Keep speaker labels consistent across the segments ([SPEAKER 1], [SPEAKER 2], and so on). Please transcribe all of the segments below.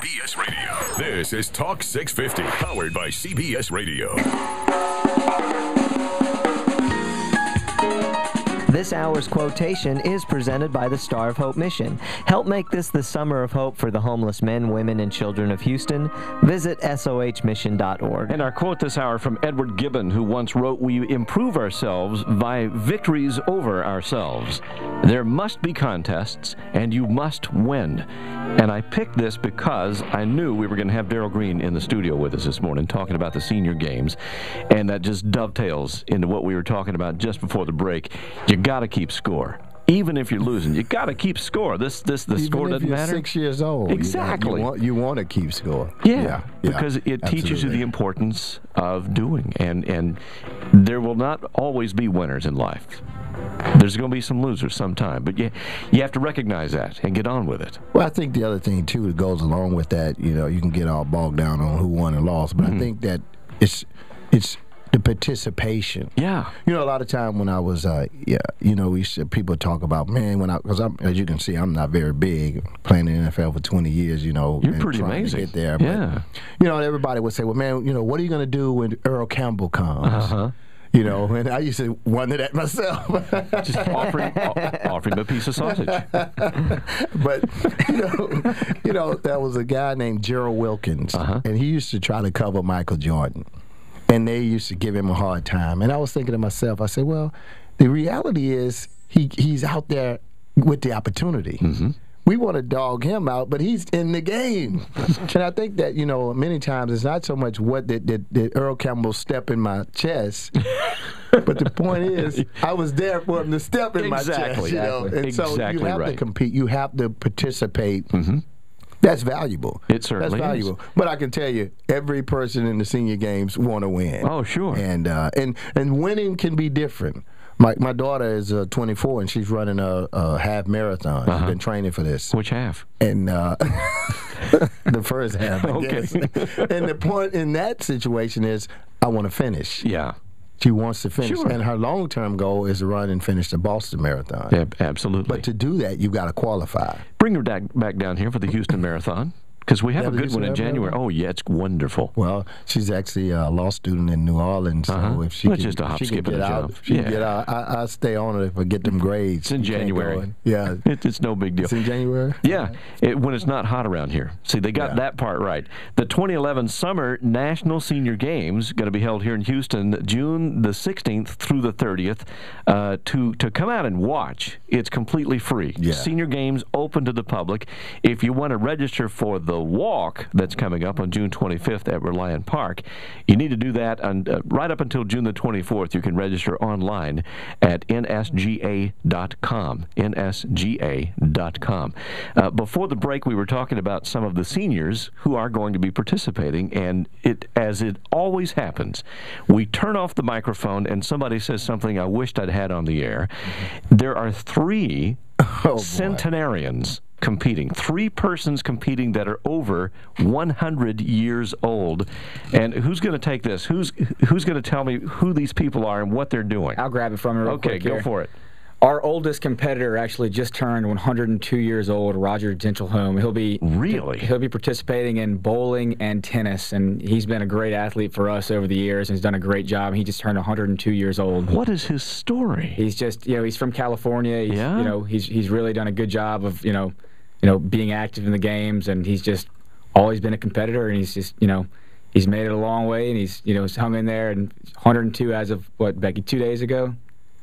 [SPEAKER 1] CBS Radio. This is Talk 650, powered by CBS Radio.
[SPEAKER 2] This hour's quotation is presented by the Star of Hope Mission. Help make this the summer of hope for the homeless men, women, and children of Houston. Visit sohmission.org.
[SPEAKER 3] And our quote this hour from Edward Gibbon, who once wrote, "We improve ourselves by victories over ourselves. There must be contests, and you must win." And I picked this because I knew we were going to have Darrell Green in the studio with us this morning talking about the senior games, and that just dovetails into what we were talking about just before the break. You got to keep score. Even if you're losing, you got to keep score. The score doesn't matter.
[SPEAKER 4] 6 years old.
[SPEAKER 3] Exactly.
[SPEAKER 4] You want to keep score.
[SPEAKER 3] Yeah, because it teaches you the importance of doing, and there will not always be winners in life. There's going to be some losers sometime, but you have to recognize that and get on with it.
[SPEAKER 4] Well, I think the other thing, too, that goes along with that, you can get all bogged down on who won and lost, but I think that it's the participation.
[SPEAKER 3] Yeah.
[SPEAKER 4] A lot of time when I was, people talk about, man, because as you can see, I'm not very big, playing in the NFL for 20 years,
[SPEAKER 3] You're pretty amazing.
[SPEAKER 4] To get there.
[SPEAKER 3] Yeah.
[SPEAKER 4] But, everybody would say, well, man, what are you going to do when Earl Campbell comes?
[SPEAKER 3] Uh-huh.
[SPEAKER 4] And I used to wonder that myself.
[SPEAKER 3] Just offer him a piece of sausage.
[SPEAKER 4] But, there was a guy named Gerald Wilkins, and he used to try to cover Michael Jordan. And they used to give him a hard time. And I was thinking to myself, I said, well, the reality is he's out there with the opportunity. Mm-hmm. We want to dog him out, but he's in the game. And I think that, many times it's not so much what did Earl Campbell step in my chest, but the point is I was there for him to step in my chest. And so you have to compete. You have to participate. Mm-hmm. That's valuable.
[SPEAKER 3] It certainly
[SPEAKER 4] That's valuable.
[SPEAKER 3] is.
[SPEAKER 4] But I can tell you, every person in the senior games want to win.
[SPEAKER 3] Oh, sure.
[SPEAKER 4] And winning can be different. My daughter is 24, and she's running a half marathon. She's been training for this.
[SPEAKER 3] Which half?
[SPEAKER 4] And the first half, I guess. And the point in that situation is, I want to finish.
[SPEAKER 3] Yeah.
[SPEAKER 4] She wants to finish.
[SPEAKER 3] Sure.
[SPEAKER 4] And her long-term goal is to run and finish the Boston Marathon.
[SPEAKER 3] Yeah, absolutely.
[SPEAKER 4] But to do that, you've got to qualify.
[SPEAKER 3] Bring her back down here for the Houston Marathon, because we have a good one in January. Oh, yeah, it's wonderful.
[SPEAKER 4] Well, she's actually a law student in New Orleans, so if she can,
[SPEAKER 3] just a hop, skip, and a jump.
[SPEAKER 4] She can get out. I stay on it if I get them grades.
[SPEAKER 3] It's in January.
[SPEAKER 4] Yeah.
[SPEAKER 3] It's no big deal.
[SPEAKER 4] It's in January?
[SPEAKER 3] Yeah, when it's not hot around here. See, they got that part right. The 2011 Summer National Senior Games going to be held here in Houston, June the 16th through the 30th. To come out and watch, it's completely free.
[SPEAKER 4] Yeah.
[SPEAKER 3] Senior Games open to the public. If you want to register for the walk that's coming up on June 25th at Reliant Park, you need to do that right up until June the 24th. You can register online at nsga.com. nsga.com. Before the break, we were talking about some of the seniors who are going to be participating, and as it always happens, we turn off the microphone and somebody says something I wished I'd had on the air. There are three centenarians competing, 3 persons competing that are over 100 years old. And who's going to take this? Who's going to tell me who these people are and what they're doing?
[SPEAKER 5] I'll grab it from you real quick.
[SPEAKER 3] Okay, go for it.
[SPEAKER 5] Our oldest competitor actually just turned 102 years old, Roger Gentleholm. He'll be participating in bowling and tennis, and he's been a great athlete for us over the years and has done a great job. He just turned 102 years old.
[SPEAKER 3] What is his story?
[SPEAKER 5] He's just, he's from California. He's really done a good job of, being active in the games, and he's just always been a competitor, and he's just, he's made it a long way, and he's, hung in there, and 102 as of, Becky, 2 days ago?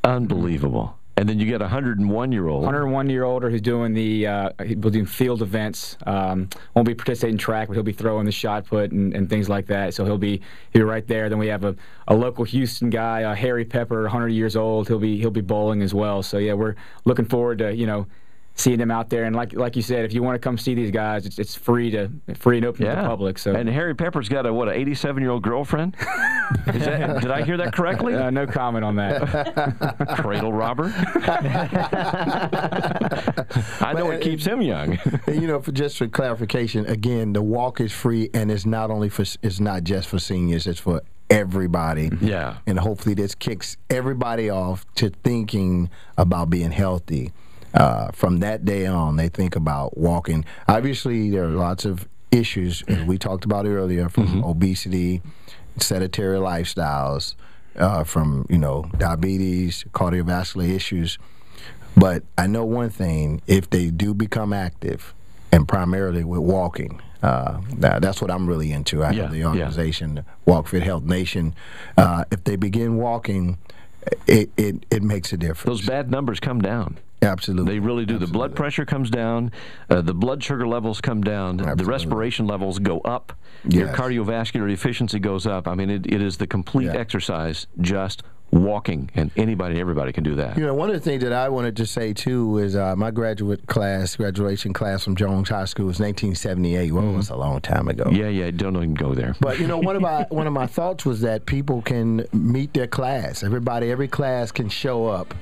[SPEAKER 3] Unbelievable. And then you get a 101-year-old.
[SPEAKER 5] 101-year-older who's doing he'll do field events. Won't be participating in track, but he'll be throwing the shot put and things like that. So he'll be right there. Then we have a local Houston guy, Harry Pepper, 100 years old. He'll be bowling as well. So yeah, we're looking forward to seeing them out there. And like you said, if you want to come see these guys, it's free and open to the public. So. And
[SPEAKER 3] Harry Pepper's got an 87-year-old girlfriend? Did I hear that correctly?
[SPEAKER 5] No comment on that.
[SPEAKER 3] Cradle robber? I know it keeps him young.
[SPEAKER 4] For clarification, again, the walk is free, and it's not just for seniors, it's for everybody.
[SPEAKER 3] Yeah.
[SPEAKER 4] And hopefully this kicks everybody off to thinking about being healthy. From that day on, they think about walking. Obviously, there are lots of issues, as we talked about earlier, from obesity, sedentary lifestyles, from diabetes, cardiovascular issues. But I know one thing: if they do become active, and primarily with walking, that's what I'm really into. I have the organization Walk Fit Health Nation. If they begin walking, it makes a difference.
[SPEAKER 3] Those bad numbers come down.
[SPEAKER 4] Absolutely.
[SPEAKER 3] They really do. Absolutely. The blood pressure comes down, the blood sugar levels come down, the respiration levels go up, your cardiovascular efficiency goes up. I mean, it is the complete exercise, just walking, and everybody can do that.
[SPEAKER 4] One of the things that I wanted to say too is my graduation class from Jones High School was 1978. Well, it was a long time ago.
[SPEAKER 3] Yeah, don't even go there.
[SPEAKER 4] But one of my thoughts was that people can meet their class. Every class can show up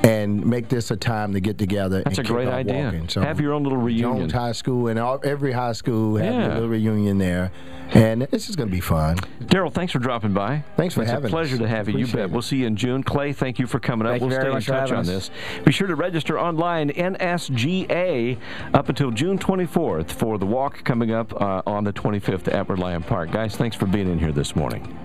[SPEAKER 4] and make this a time to get together.
[SPEAKER 3] That's
[SPEAKER 4] and
[SPEAKER 3] a great idea.
[SPEAKER 4] So
[SPEAKER 3] have your own little reunion.
[SPEAKER 4] Jones High School and every high school have a little reunion there. And it's just going to be fun.
[SPEAKER 3] Darrell, thanks for dropping by.
[SPEAKER 4] Thanks for having us.
[SPEAKER 3] It's a pleasure to have you. You bet. We'll see you in June. Clay, thank you for coming up. We'll stay in touch on this. Be sure to register online, NSGA, up until June 24th for the walk coming up on the 25th at Reliant Park. Guys, thanks for being in here this morning.